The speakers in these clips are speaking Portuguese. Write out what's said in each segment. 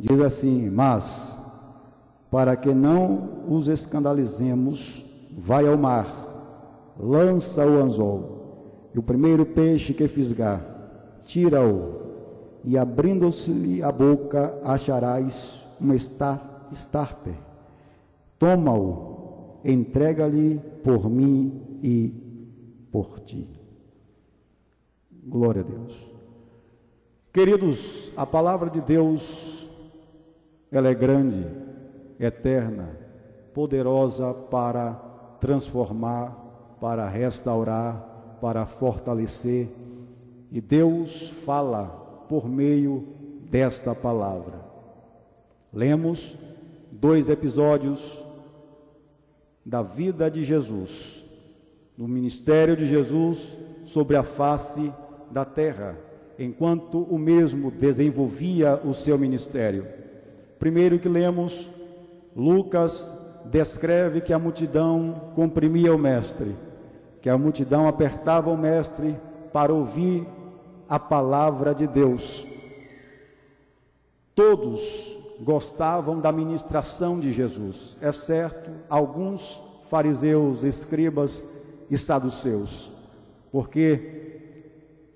Diz assim: mas, para que não os escandalizemos, vai ao mar, lança o anzol, e o primeiro peixe que fisgar, tira-o, e abrindo-se-lhe a boca, acharás uma estarpe. Toma-o, entrega-lhe por mim e por ti. Glória a Deus. Queridos, a palavra de Deus, ela é grande, eterna, poderosa para transformar, para restaurar, para fortalecer. E Deus fala por meio desta palavra. Lemos 2 episódios da vida de Jesus, do ministério de Jesus sobre a face da terra, enquanto o mesmo desenvolvia o seu ministério. Primeiro que lemos, Lucas descreve que a multidão comprimia o mestre, que a multidão apertava o mestre para ouvir a palavra de Deus. Todos gostavam da ministração de Jesus, exceto alguns fariseus, escribas e saduceus, porque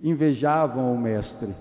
invejavam o mestre.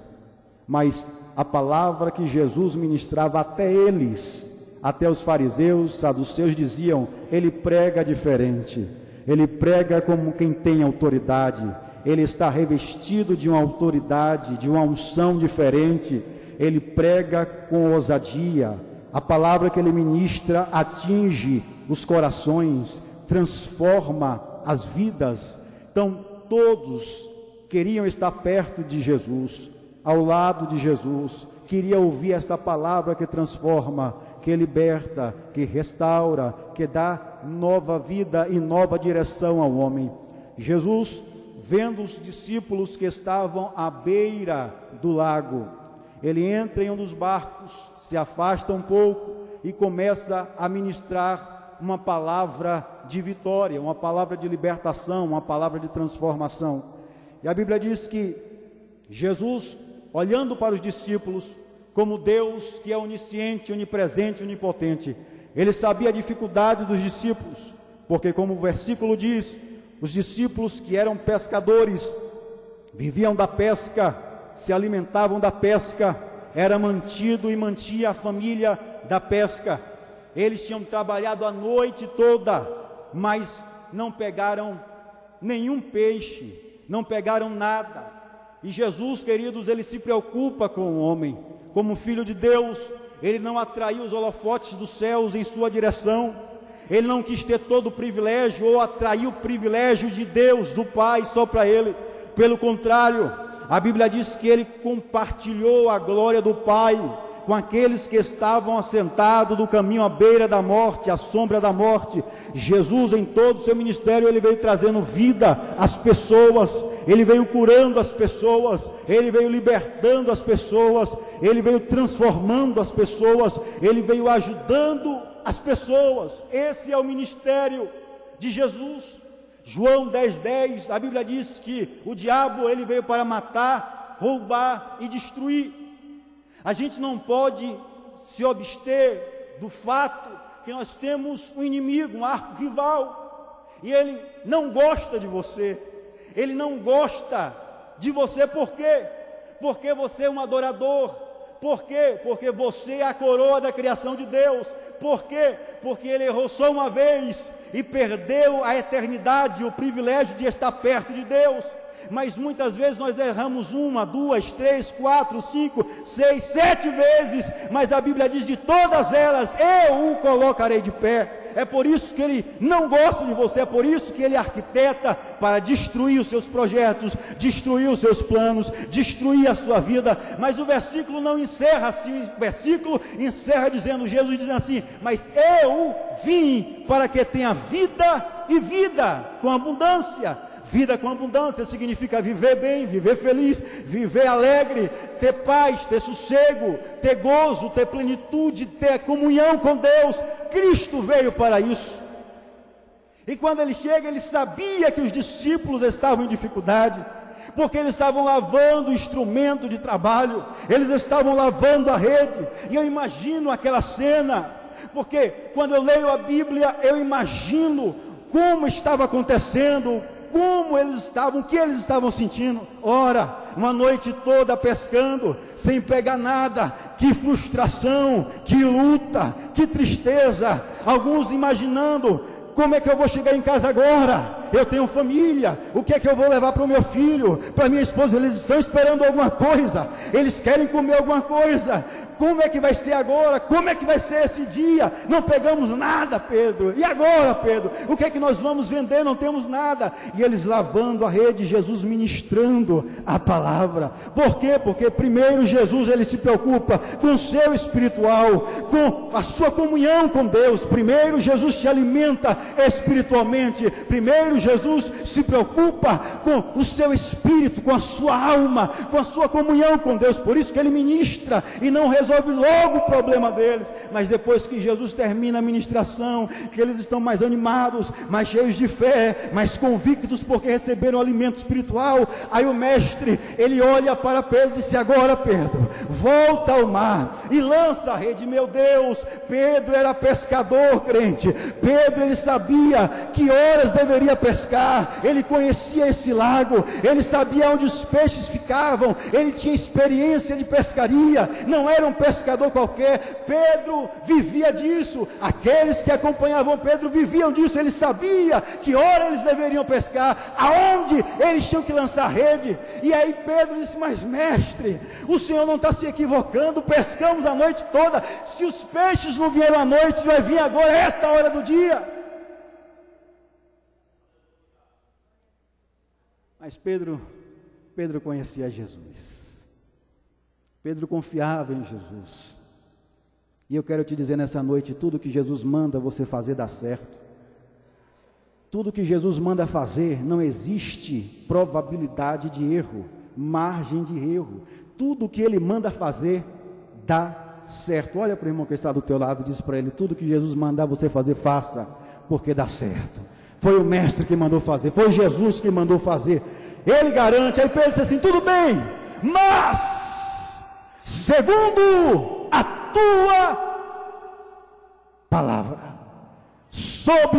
Mas a palavra que Jesus ministrava até eles, até os fariseus, saduceus, diziam: ele prega diferente, ele prega como quem tem autoridade, ele está revestido de uma autoridade, de uma unção diferente, ele prega com ousadia, a palavra que ele ministra atinge os corações, transforma as vidas. Então todos queriam estar perto de Jesus, ao lado de Jesus, queriam ouvir esta palavra que transforma, que liberta, que restaura, que dá nova vida e nova direção ao homem. Jesus, vendo os discípulos que estavam à beira do lago, ele entra em um dos barcos, se afasta um pouco e começa a ministrar uma palavra de vitória, uma palavra de libertação, uma palavra de transformação. E a Bíblia diz que Jesus, olhando para os discípulos, como Deus que é onisciente, onipresente, onipotente, ele sabia a dificuldade dos discípulos, porque como o versículo diz, os discípulos que eram pescadores, viviam da pesca, se alimentavam da pesca, era mantido e mantinha a família da pesca. Eles tinham trabalhado a noite toda, mas não pegaram nenhum peixe, não pegaram nada. E Jesus, queridos, ele se preocupa com o homem, como filho de Deus. Ele não atraiu os holofotes dos céus em sua direção, ele não quis ter todo o privilégio ou atrair o privilégio de Deus, do Pai, só para ele. Pelo contrário, a Bíblia diz que ele compartilhou a glória do Pai com aqueles que estavam assentados no caminho à beira da morte, à sombra da morte. Jesus, em todo o seu ministério, ele veio trazendo vida às pessoas, ele veio curando as pessoas, ele veio libertando as pessoas, ele veio transformando as pessoas, ele veio ajudando as pessoas. Esse é o ministério de Jesus. João 10:10, a Bíblia diz que o diabo ele veio para matar, roubar e destruir. A gente não pode se abster do fato que nós temos um inimigo, um arco-rival, e ele não gosta de você, ele não gosta de você. Por quê? Porque você é um adorador. Por quê? Porque você é a coroa da criação de Deus. Por quê? Porque ele errou só uma vez e perdeu a eternidade, o privilégio de estar perto de Deus. Mas muitas vezes nós erramos 1, 2, 3, 4, 5, 6, 7 vezes, mas a Bíblia diz: de todas elas eu o colocarei de pé. É por isso que ele não gosta de você, é por isso que ele arquiteta para destruir os seus projetos, destruir os seus planos, destruir a sua vida. Mas o versículo não encerra assim, o versículo encerra dizendo, Jesus dizendo assim: mas eu vim para que tenha vida e vida com abundância. Vida com abundância significa viver bem, viver feliz, viver alegre, ter paz, ter sossego, ter gozo, ter plenitude, ter comunhão com Deus. Cristo veio para isso. E quando ele chega, ele sabia que os discípulos estavam em dificuldade. porque eles estavam lavando o instrumento de trabalho, eles estavam lavando a rede, e eu imagino aquela cena, porque quando eu leio a Bíblia, eu imagino como estava acontecendo, como eles estavam, o que eles estavam sentindo. Ora, uma noite toda pescando, sem pegar nada, que frustração, que luta, que tristeza, alguns imaginando, como é que eu vou chegar em casa agora? Eu tenho família, o que é que eu vou levar para o meu filho, para minha esposa? Eles estão esperando alguma coisa, eles querem comer alguma coisa. Como é que vai ser agora? Como é que vai ser esse dia? Não pegamos nada, Pedro. E agora, Pedro? O que é que nós vamos vender? Não temos nada. E eles lavando a rede, Jesus ministrando a palavra. Por quê? Porque primeiro Jesus, ele se preocupa com o seu espiritual, com a sua comunhão com Deus. Primeiro Jesus te alimenta espiritualmente. Primeiro Jesus se preocupa com o seu espírito, com a sua alma, com a sua comunhão com Deus. Por isso que ele ministra e não resolve logo o problema deles, mas depois que Jesus termina a ministração, que eles estão mais animados, mais cheios de fé, mais convictos porque receberam alimento espiritual, aí o mestre, ele olha para Pedro e diz: agora Pedro, volta ao mar e lança a rede. Meu Deus, Pedro era pescador, crente. Pedro, ele sabia que horas deveria pescar, ele conhecia esse lago, ele sabia onde os peixes ficavam, ele tinha experiência de pescaria, não era um pescador qualquer. Pedro vivia disso, aqueles que acompanhavam Pedro viviam disso. Ele sabia que hora eles deveriam pescar, aonde eles tinham que lançar a rede. E aí Pedro disse: mas mestre, o senhor não está se equivocando, pescamos a noite toda, se os peixes não vieram à noite, vai vir agora esta hora do dia. Mas Pedro conhecia Jesus, Pedro confiava em Jesus. E eu quero te dizer nessa noite, tudo que Jesus manda você fazer dá certo. Tudo que Jesus manda fazer, não existe probabilidade de erro, margem de erro. Tudo que Ele manda fazer, dá certo. Olha para o irmão que está do teu lado e diz para ele: tudo que Jesus mandar você fazer, faça, porque dá certo. Foi o mestre que mandou fazer, foi Jesus que mandou fazer. Ele garante. Aí Pedro disse assim: tudo bem, mas segundo a tua palavra, sob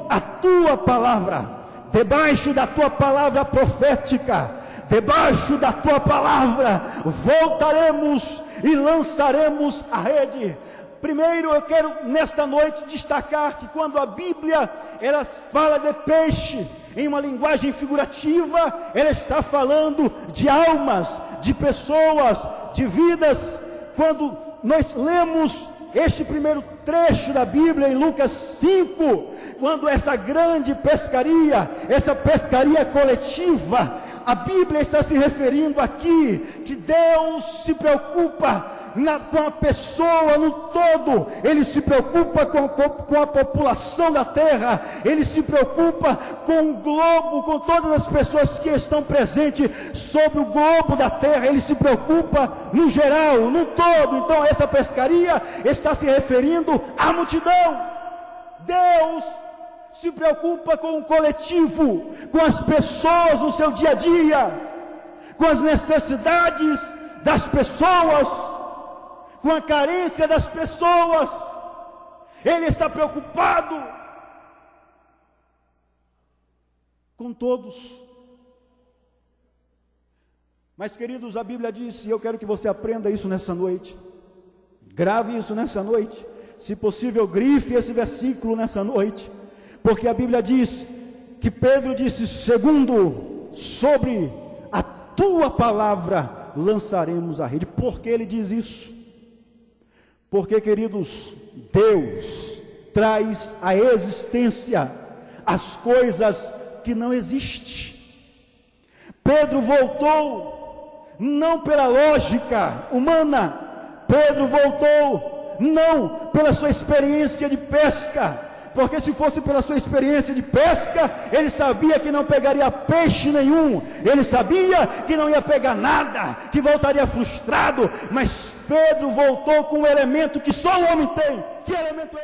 a tua palavra, debaixo da tua palavra profética, debaixo da tua palavra, voltaremos e lançaremos a rede. Primeiro eu quero nesta noite destacar que quando a Bíblia ela fala de peixe em uma linguagem figurativa, ela está falando de almas, de pessoas, de vidas. Quando nós lemos este primeiro trecho da Bíblia em Lucas 5, quando essa grande pescaria, essa pescaria coletiva, a Bíblia está se referindo aqui que Deus se preocupa com a pessoa no todo. Ele se preocupa com a população da terra, Ele se preocupa com o globo, com todas as pessoas que estão presentes sobre o globo da terra. Ele se preocupa no geral, no todo. Então essa pescaria está se referindo à multidão. Deus se preocupa com o coletivo, com as pessoas no seu dia a dia, com as necessidades das pessoas, com a carência das pessoas. Ele está preocupado com todos. Mas, queridos, a Bíblia diz, e eu quero que você aprenda isso nessa noite, grave isso nessa noite, se possível grife esse versículo nessa noite, porque a Bíblia diz que Pedro disse: segundo, sobre a tua palavra lançaremos a rede. Por que ele diz isso? Porque, queridos, Deus traz à existência as coisas que não existem. Pedro voltou não pela lógica humana, Pedro voltou não pela sua experiência de pesca, porque se fosse pela sua experiência de pesca, ele sabia que não pegaria peixe nenhum, ele sabia que não ia pegar nada, que voltaria frustrado. Mas Pedro voltou com um elemento que só o homem tem. Que elemento é esse?